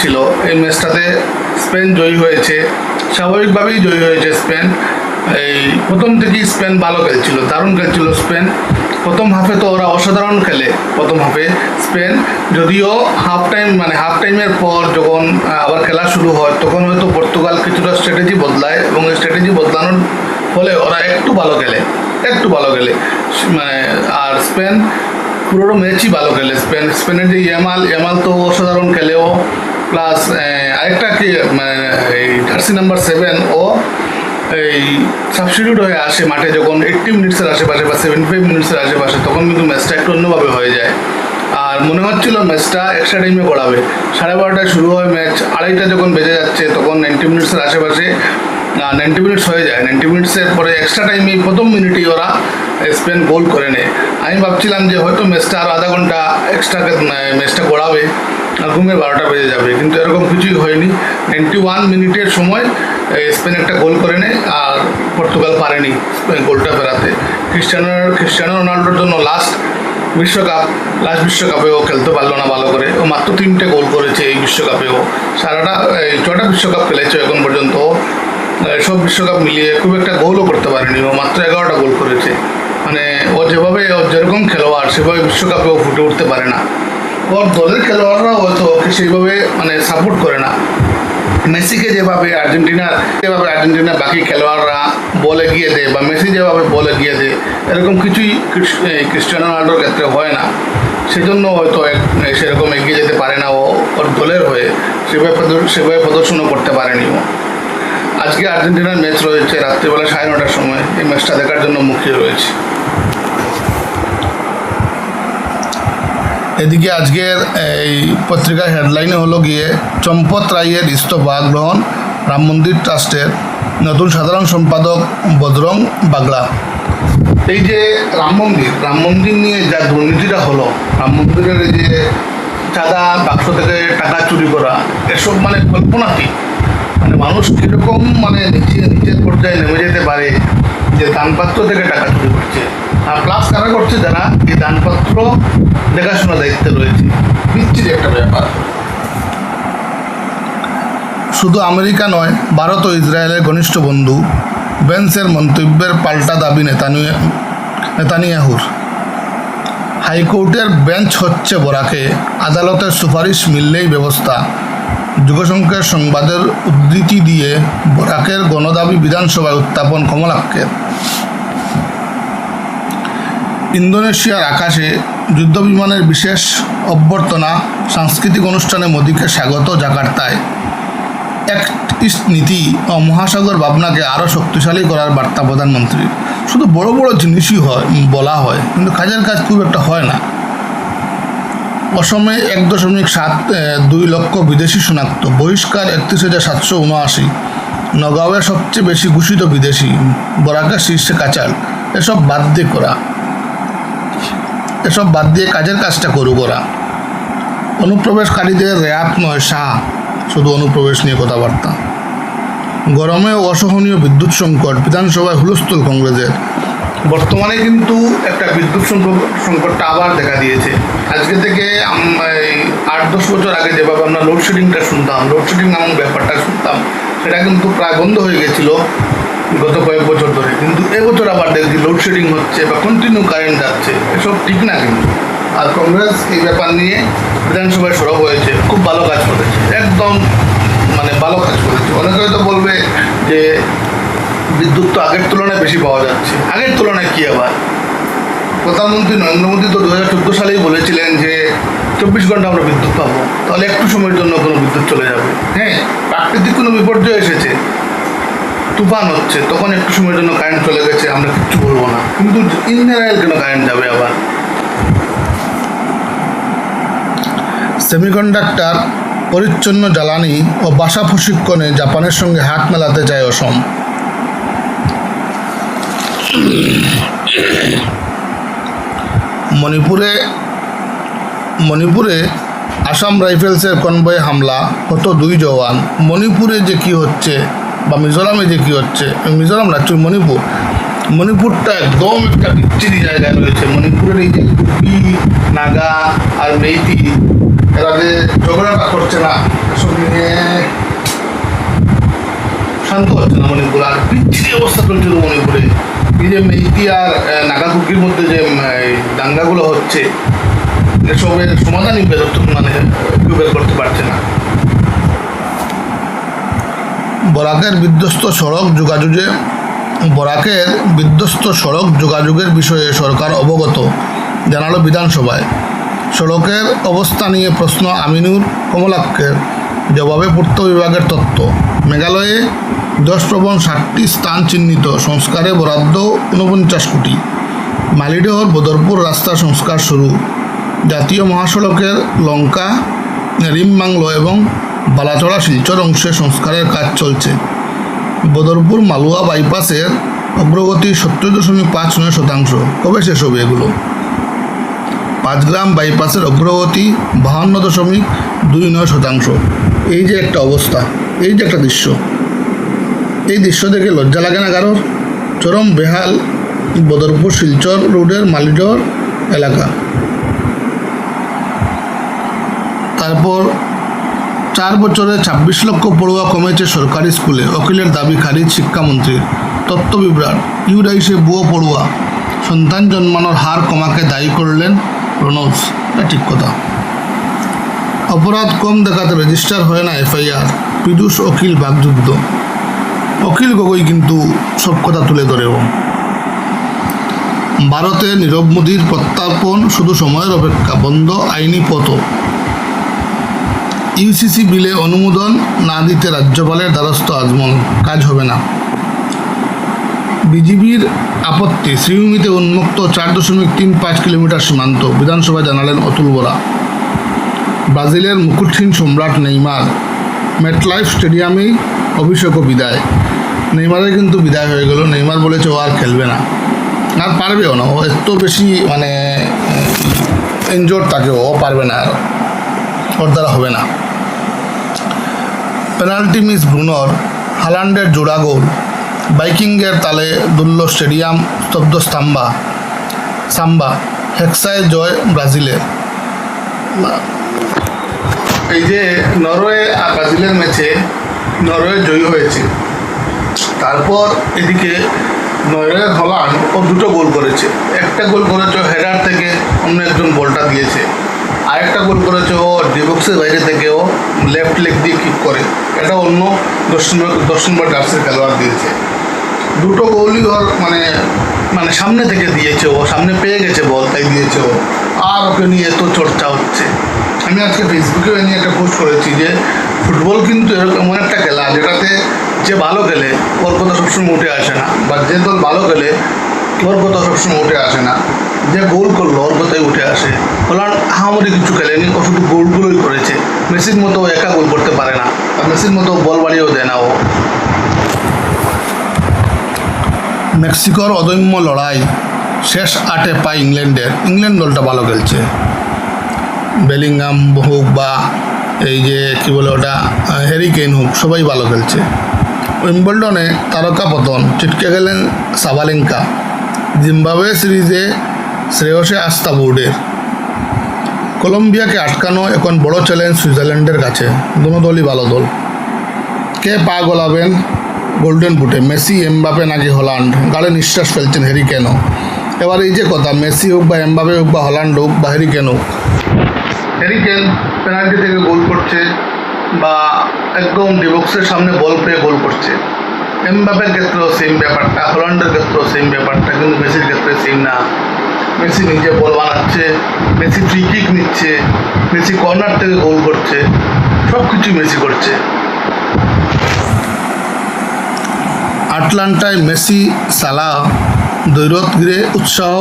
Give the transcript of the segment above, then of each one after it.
ছিল। এই ম্যাচটাতে স্পেন জয়ী হয়েছে, স্বাভাবিকভাবেই জয়ী হয়েছে স্পেন। এই প্রথম থেকেই স্পেন ভালো খেলছিল, দারুণ খেলছিল স্পেন। প্রথম হাফে তো ওরা অসাধারণ খেলে। প্রথম হাফে স্পেন, যদিও হাফ টাইমের পর যখন আবার খেলা শুরু হয় তখন হয়তো পর্তুগাল কিছুটা স্ট্র্যাটেজি বদলায়, এবং এই স্ট্র্যাটেজি বদলানোর ফলে ওরা একটু ভালো খেলে। আর স্পেন পুরো ম্যাচই ভালো খেলে। স্পেনের যে ইয়ামাল তো অসাধারণ খেলেও, প্লাস আরেকটা কি এই জার্সি নাম্বার 7 ও এই সাবস্টিটিউট হয়ে আসে মাঠে যখন 80 মিনিটসের আশেপাশে বা 75 মিনিটসের আশেপাশে, তখন কিন্তু ম্যাচটা একটু অন্যভাবে হয়ে যায়। আর মনে হচ্ছিল ম্যাচটা এক্সট্রা টাইমে গড়াবে। 12:30টায় শুরু হয় ম্যাচ, 2:30 যখন বেজে যাচ্ছে তখন 90 মিনিটসের আশেপাশে 90 মিনিটস হয়ে যায়। 90 মিনিটসের পরে এক্সট্রা টাইমে প্রথম মিনিটেই ওরা স্পেন গোল করে নেয়। আমি ভাবছিলাম যে হয়তো ম্যাচটা আরও আধা ঘন্টা এক্সট্রা ম্যাচটা গড়াবে আর ঘুমের 12টা বেজে যাবে, কিন্তু এরকম কিছুই হয়নি। 91 মিনিটের সময় স্পেন একটা গোল করে নেয়, আর পর্তুগাল পারেনি গোলটা ফেরাতে। ক্রিস্টিয়ানো রোনাল্ডোর জন্য লাস্ট বিশ্বকাপেও খেলতে পারলো না ভালো করে। ও মাত্র 3টে গোল করেছে এই বিশ্বকাপেও। 6টা বিশ্বকাপ খেলেছে এখন পর্যন্ত, সব বিশ্বকাপ মিলিয়ে খুব একটা গোলও করতে পারেনি। ও মাত্র 11টা গোল করেছে। ও যেরকম খেলোয়াড় সেভাবে বিশ্বকাপেও ফুটে উঠতে পারে না। ওর দলের খেলোয়াড়রা হয়তো ওকে সেইভাবে সাপোর্ট করে না। মেসিকে যেভাবে আর্জেন্টিনার বাকি খেলোয়াড়রা বল এগিয়ে দেয়, বা মেসি যেভাবে বল এগিয়ে দেয়, এরকম কিছুই ক্রিস্টিয়ানো রোনাল্ডোর ক্ষেত্রে হয় না। সেজন্য হয়তো সেরকম এগিয়ে যেতে পারে না ও ওর দলের হয়ে, সেভাবে প্রদর্শনও করতে পারেনি ও। আজকে আর্জেন্টিনার ম্যাচ রয়েছে রাত্রিবেলা 9:30টার সময়। এই ম্যাচটা দেখার জন্য মুখিয়ে রয়েছে। এদিকে আজকের এই পত্রিকার হেডলাইনে হলো গিয়ে চম্পত রায়ের ইস্তফা গ্রহণ, রাম মন্দির ট্রাস্টের নতুন সাধারণ সম্পাদক বজরং বাগলা। এই যে রাম মন্দির নিয়ে যা দুর্নীতিটা হলো, রাম মন্দিরের এই যে চাঁদা, বাক্স থেকে টাকা চুরি করা, এসব কল্পনাতীত। মানুষ কীরকম নিচের পর্যায়ে নেমে যেতে পারে যে দানপাত্র থেকে টাকা চুরি করছে। আর প্লাস কারা করছে, যারা এই দানপত্র দেখাশোনা দায়িত্বে রয়েছে। বিচ্ছিরি একটা ব্যাপার। শুধু আমেরিকা নয়, ভারত ও ইসরায়েলের ঘনিষ্ঠ বন্ধু। বেন্সের মন্তব্যের পাল্টা দাবি নেতানিয়াহুর। হাইকোর্টের বেঞ্চ হচ্ছে বরাকে, আদালতের সুপারিশ মিললেই ব্যবস্থা। যুগসংখ্যার সংবাদের উদ্ধৃতি দিয়ে বরাকের গণদাবি বিধানসভায় উত্থাপন কমলাক্ষের। ইন্দোনেশিয়ার আকাশে যুদ্ধবিমানের বিশেষ অভ্যর্থনা, সাংস্কৃতিক অনুষ্ঠানে মোদিকে স্বাগত জাকার্তায়। অ্যাক্ট ইস্ট নীতি ও মহাসাগর ভাবনাকে আরও শক্তিশালী করার বার্তা প্রধানমন্ত্রীর। শুধু বড় বড় জিনিসই বলা হয়, কিন্তু কাজের কাজ খুব একটা হয় না। অসমে 1.2 লক্ষ বিদেশি শনাক্ত, বহিষ্কার 31,779। নগাঁওয়ে সবচেয়ে বেশি ঘোষিত বিদেশি, বরাকের শীর্ষে কাচাল। এসব বাদ দিয়ে কাজের কাজটা করুক ওরা। অনুপ্রবেশকারীদের রেয়াত নয় শাহ, শুধু অনুপ্রবেশ নিয়ে কথাবার্তা। গরমেও অসহনীয় বিদ্যুৎ সংকট, বিধানসভায় হুলস্থুল কংগ্রেসের। বর্তমানে কিন্তু একটা বিদ্যুৎ সংকটটা আবার দেখা দিয়েছে। আজকে থেকে 8-10 বছর আগে যেভাবে আমরা লোডশেডিং নামক ব্যাপারটা শুনতাম, সেটা কিন্তু প্রায় বন্ধ হয়ে গেছিল গত কয়েক বছর ধরে। কিন্তু এবছর আবার দেখছি লোডশেডিং হচ্ছে বা কন্টিনিউ কারেন্ট যাচ্ছে। এসব ঠিক না কিন্তু। আর কংগ্রেস এই ব্যাপার নিয়ে বিধানসভায় সরব হয়েছে, খুব ভালো কাজ করেছে, একদম ভালো কাজ করেছে। অনেকে হয়তো বলবে যে বিদ্যুৎ তো আগের তুলনায় বেশি পাওয়া যাচ্ছে। আগের তুলনায় কী আবার? প্রধানমন্ত্রী নরেন্দ্র মোদী তো 2014 সালেই বলেছিলেন যে 24 ঘন্টা আমরা বিদ্যুৎ পাবো, তাহলে একটু সময়ের জন্য কোনো বিদ্যুৎ চলে যাবে। হ্যাঁ, প্রাকৃতিক কোনো বিপর্যয় এসেছে, তুফান হচ্ছে, তখন একটু সময়ের জন্য কারেন্ট চলে গেছে, আমরা কিচ্ছু বলবো না। কিন্তু ইন জেনারেল কেন কারেন্ট যাবে আবার? সেমিকন্ডাক্টর, পরিচ্ছন্ন জ্বালানি ও ভাষা প্রশিক্ষণে জাপানের সঙ্গে হাত মেলাতে চায় অসম। মণিপুরে আসাম রাইফেলসের কনভয়ে হামলা, কত 2 জওয়ান। মণিপুরে যে কী হচ্ছে, বা মিজোরামে যে কী হচ্ছে, মিজোরাম না, মণিপুরটা একদম একটা বিচ্ছিরি জায়গায় রয়েছে। মণিপুরের এই যে কুকি, নাগা আর মেইতি, এরা যে ঝগড়াটা করছে না, এসব নিয়ে শান্ত হচ্ছে না মণিপুর। আর বিচ্ছিরি অবস্থা চলছিল মণিপুরে। এই যে মেইতি আর নাগাকুকির মধ্যে যে দাঙ্গাগুলো হচ্ছে, এসবের সমাধানই মানে কেউ বের করতে পারছে না। বরাকের বিধ্বস্ত সড়ক যোগাযোগের বিষয়ে সরকার অবগত, জানালো বিধানসভায়। সড়কের অবস্থা নিয়ে প্রশ্ন আমিনুর কমলাক্ষের, জবাবে পূর্ত বিভাগের তথ্য। মেঘালয়ে 10.60টি স্থান চিহ্নিত, সংস্কারে বরাদ্দ 49 কোটি। মালিডহর বদরপুর রাস্তা সংস্কার শুরু। জাতীয় মহাসড়কের লঙ্কা রিমবাংলো এবং বালাচড়া শিলচর অংশে সংস্কারের কাজ চলছে। বদরপুর মালুয়া বাইপাসের অগ্রগতি 70.59%। কবে শেষ হবে এগুলো? পাঁচগ্রাম বাইপাসের অগ্রগতি 52.29%। এই যে একটা অবস্থা, এই যে একটা দৃশ্য, এই দৃশ্য দেখে লজ্জা লাগে না কারোর? চরম বেহাল বদরপুর শিলচর রোডের মালিডহর এলাকা। তারপর 4 বছরে 26 লক্ষ পড়ুয়া কমেছে সরকারি স্কুলে, অখিলের দাবি খারিজ শিক্ষামন্ত্রীর। তথ্য বিভ্রাট, ইউডাইসে ভুয়ো পড়ুয়া, সন্তান জন্মানোর হার কমাকে দায়ী করলেন রনোজ। এটা ঠিক কথা। অপরাধ কম দেখাতে রেজিস্টার হয় না এফআইআর, পীযূষ অখিল বাগযুদ্ধ। অখিল গগৈ কিন্তু সব কথা তুলে ধরেও। ভারতে নীরব মোদীর প্রত্যার্পণ শুধু সময়ের অপেক্ষা, বন্ধ আইনি পথ। ইউসিসি বিলে অনুমোদন না দিতে রাজ্যপালের দ্বারস্থ আজমল, কাজ হবে না। বিজিবির আপত্তি, শ্রীভূমিতে উন্মুক্ত 4.35 কিলোমিটার সীমান্ত, বিধানসভায় জানালেন অতুল বরা। ব্রাজিলের মুকুটহীন সম্রাট নেইমার, মেটলাইফ স্টেডিয়ামেই অভিষেক ও বিদায়। নেইমারের কিন্তু বিদায় হয়ে গেল। নেইমার বলেছে ও আর খেলবে না, আর পারবেও না। ও এত বেশি মানে ইনজোর্ড থাকে, ও পারবে না, আর ওর দ্বারা হবে না। পেনাল্টি মিস ব্রুনোর, হালান্ডের জোড়া গোল। বাইকিংয়ের তালে দুলল স্টেডিয়াম, স্তব্ধ সাম্বা। হেক্সায় জয় ব্রাজিলের। এই যে নরওয়ে আর ব্রাজিলের ম্যাচে নরওয়ে জয়ী হয়েছে, তারপর এদিকে নরওয়ের হল্যান্ড ও 2টো গোল করেছে। একটা গোল করেছে হেডার থেকে, অন্য একজন বলটা দিয়েছে। আরেকটা গোল করেছে ও ডিবক্সের বাইরে থেকে, ও লেফট লেগ দিয়ে কিক করে। এটা অন্য দক্ষিণ জার্সির খেলোয়াড় দিয়েছে। 2টো গোলই ওর মানে সামনে থেকে দিয়েছে, ও সামনে পেয়ে গেছে বল, তাই দিয়েছে ও। আর ওকে নিয়ে এত চর্চা হচ্ছে। আমি আজকে ফেসবুকে নিয়ে একটা পোস্ট করেছি যে ফুটবল কিন্তু এমন একটা খেলা যেটাতে যে ভালো খেলে ওর কথা সবসময় উঠে আসে না, বা যে দল ভালো খেলে ওর কথা সবসময় উঠে আসে না। যে গোল করলো ওর কথাই উঠে আসে। হল্যান্ড আহামরি কিছু খেলেনি, ও শুধু গোলগুলোই করেছে। মেসির মতো একা গোল করতে পারে না, আর মেসির মতো বল বাড়িয়েও দেয় না ও। মেক্সিকোর অদম্য লড়াই, শেষ 8-এ পায় ইংল্যান্ড দলটা ভালো খেলছে। বেলিংহাম হোক বা এই যে কী বলে ওটা হ্যারি কেইন হোক, সবাই ভালো খেলছে। উইম্বলডনে তারকা পতন, ছিটকে গেলেন সাবালেঙ্কা। জিম্বাবুয়ে সিরিজে শ্রেয়সে আস্থা বোর্ডের। কলম্বিয়াকে আটকানো এখন বড় চ্যালেঞ্জ সুইজারল্যান্ডের কাছে। দুনো দলই ভালো দল। কে পা গলাবেন গোল্ডেন বুটে, মেসি, এমবাপে নাকি হল্যান্ড? গালে নিঃশ্বাস ফেলছেন হ্যারি কেন। এবার এই যে কথা, মেসি হোক বা এমবাপে হোক বা হল্যান্ড হোক বা হ্যারি কেন হোক, হ্যারি কেন পেনাল্টি থেকে গোল করছে বা একদম ডিবক্সের সামনে বল পেয়ে গোল করছে। এমবাপের ক্ষেত্রেও সেম ব্যাপারটা, হল্যান্ডের ক্ষেত্রেও সেম ব্যাপারটা, কিন্তু মেসির ক্ষেত্রে সেম না। মেসি নিজে বল বানাচ্ছে, মেসি ফ্রি কিক নিচ্ছে, মেসি কর্নার থেকে গোল করছে, সব কিছু মেসি করছে। আটলান্টায় মেসি সালাহ দ্বৈরথ ঘিরে উৎসাহ।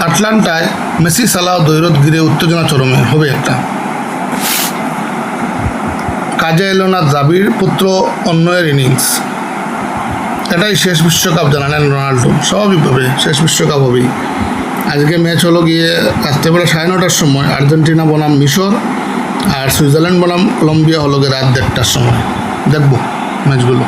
আটলান্টায় মেসি সালাহ দ্বৈরথ ঘিরে উত্তেজনা চরমে হবে একটা। কাজে এলো না দ্রাবিড় পুত্র অন্যয়ের ইনিংস। এটাই শেষ বিশ্বকাপ জানালেন রোনাল্ডো। স্বাভাবিকভাবে শেষ বিশ্বকাপ হবেই। আজকে ম্যাচ হলো গিয়ে রাত্রেবেলা 9:30টার সময়, আর্জেন্টিনা বনাম মিশর, আর সুইজারল্যান্ড বনাম কলম্বিয়া হলো গিয়ে রাত 1:30টার সময়। দেখবো ম্যাচগুলো।